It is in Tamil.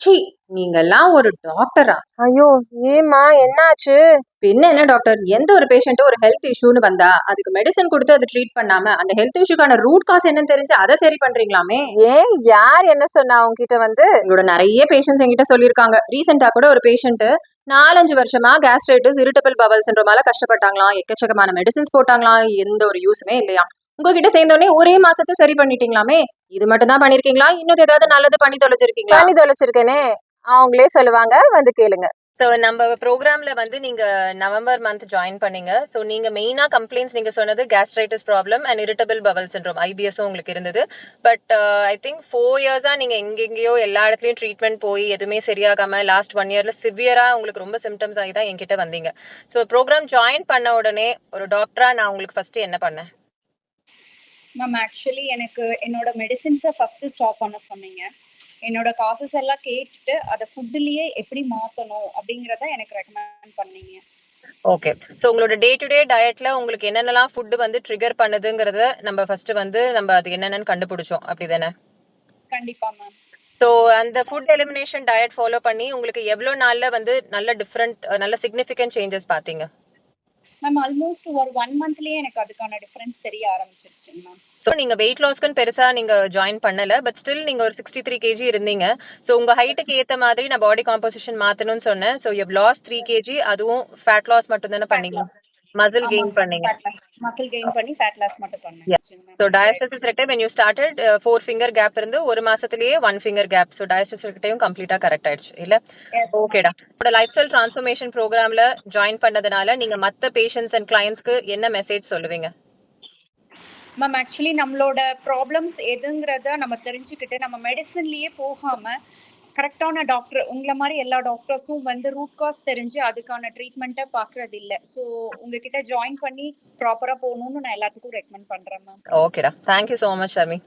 ச்சீ! நீங்கல்லாம் ஒரு டாக்டரா? ஐயோ! ஏம்மா என்னாச்சு? பின்ன என்ன டாக்டர், எந்த ஒரு பேஷண்ட்டும் ஒரு ஹெல்த் இஷ்யூன்னு வந்தா, அதுக்கு மெடிசின் குடுத்து அத ட்ரீட் பண்ணாம, அந்த ஹெல்த் இஷ்யூக்கான ரூட் காஸ் என்னன்னு தெரிஞ்சு அத சரி பண்றீங்களாமே! ஏன் யார் என்ன சொன்னா உன்கிட்ட வந்து? உங்களோட நெறைய பேஷண்ட்ஸ் என்கிட்ட சொல்லியிருக்காங்க. ரீசென்ட்டா கூட ஒரு பேஷண்ட் 4, 5 வருஷமா கேஸ்ட்ரைட்டிஸ், இரிட்டபிள் பவல் சிண்ட்ரோமால கஷ்டப்பட்டாங்களாம். எக்கச்சக்கமான மெடிசின்ஸ் போட்டாங்களாம். எந்த ஒரு யூஸுமே இல்லையாம். உங்ககிட்ட சேர்ந்தோனே ஒரே மாசத்துல சரி பண்ணிட்டீங்களாமே! இது மட்டும் தான் பண்ணியிருக்கீங்களா? இன்னும் ஏதாவது நல்லது பண்ணி தொலைச்சிருக்கீங்களா? பண்ணி தொலைச்சிருக்கேனே! அவங்களே சொல்லுவாங்க. வந்து கேளுங்க. ஸோ நம்ம ப்ரோக்ராம்ல வந்து நீங்க நவம்பர் மந்த் ஜாயின் பண்ணீங்க. ஸோ நீங்க மெயினா கம்ப்ளைண்ட்ஸ் நீங்க சொன்னது gastritis problem and irritable bowel syndrome ஐபிஎஸும் உங்களுக்கு இருந்தது. பட் ஐ திங்க் 4 இயர்ஸா நீங்க எங்கெங்கேயோ எல்லா இடத்துலயும் ட்ரீட்மெண்ட் போய் எதுவுமே சரியாகாம லாஸ்ட் 1 இயர்ல சிவியரா உங்களுக்கு ரொம்ப சிம்டம்ஸ் ஆகி தான் என்கிட்ட வந்தீங்க. ஸோ ப்ரோக்ராம் ஜாயின் பண்ண உடனே ஒரு டாக்டரா நான் உங்களுக்கு ஃபர்ஸ்ட் என்ன பண்ணேன்? மேம் ஆக்சுவலி எனக்கு என்னோட மெடிசின்ஸை ஃபர்ஸ்ட் ஸ்டாப் பண்ண சொன்னீங்க. என்னோட காசஸ் எல்லாம் கேட்டுட்டு அதை ஃபுட்டுலயே எப்படி மாத்தணும் அப்படிங்கறத எனக்கு ரெக்கமெண்ட் பண்ணீங்க. ஓகே. ஸோ உங்களோட டே டு டே டயட்ல உங்களுக்கு என்னென்னலாம் ஃபுட் வந்து ட்ரிகர் பண்ணுதுங்கிறத நம்ம ஃபர்ஸ்ட் வந்து நம்ம அது என்னென்னு கண்டுபிடிச்சோம். அப்படிதானே? கண்டிப்பா மேம். ஸோ அந்த ஃபுட் எலிமினேஷன் டயட் ஃபாலோ பண்ணி உங்களுக்கு எவ்வளோ நாள்ல வந்து நல்ல சிக்னிஃபிகன்ட் சேஞ்சஸ் பார்த்தீங்க? மேம் ஆல்மோஸ்ட் ஒரு 1 மந்த்லயே எனக்கு அதுக்கான டிஃபரன்ஸ் தெரிய ஆரம்பிச்சிருச்சு மேம். ஸோ நீங்க வெயிட் லாஸ்க்குன்னு பெருசா நீங்க ஜாயின் பண்ணல. பட் ஸ்டில் நீங்க ஒரு 63 kg இருந்தீங்க. ஸோ உங்க ஹைட்டுக்கு ஏத்த மாதிரி நான் பாடி காம்போசிஷன் மாத்தணும்னு சொன்னேன். So you have lost 3 kg. அதுவும் ஃபேட் லாஸ் மட்டும் தானே பண்ணீங்க? மசில் கெயின் பண்ணீங்க. மசில் கெயின் பண்ணி ஃபேட் லாஸ் மட்டும் பண்ணேன். So diastasis recti when you started 4 finger gap இருந்து ஒரு மாசத்திலேயே 1 finger கேப். ஸோ டயஸ்டசிஸ் ரெக்டரையும் கம்ப்ளீட்டா கரெக்ட் ஆயிடுச்சு இல்ல? ஓகேடா. உங்களோட லைஃப் ஸ்டைல் டிரான்ஸ்ஃபர்மேஷன் ப்ரோக்ராம்ல ஜாயின் பண்ணதுனால நீங்க மத்த பேஷண்ட்ஸ் அண்ட் கிளையன்ட்ஸ்க்கு என்ன மெசேஜ் சொல்லுவீங்க? மேம் ஆக்சுவலி நம்மளோட ப்ராப்ளம்ஸ் எதுங்கிறத நம்ம தெரிஞ்சுக்கிட்டு நம்ம மெடிசன்லயே போகாம கரெக்டான டாக்டர் உங்களை மாதிரி எல்லா டாக்டர்ஸும் வந்து ரூட் காஸ் தெரிஞ்சு அதுக்கான ட்ரீட்மெண்ட்டை பார்க்கறது இல்லை. ஸோ உங்ககிட்ட ஜாயின் பண்ணி ப்ராப்பராக போகணும்னு நான் எல்லாத்துக்கும் ரெக்கமெண்ட் பண்ணுறேன் மேம். ஓகேடா. Thank you so much Sharmi.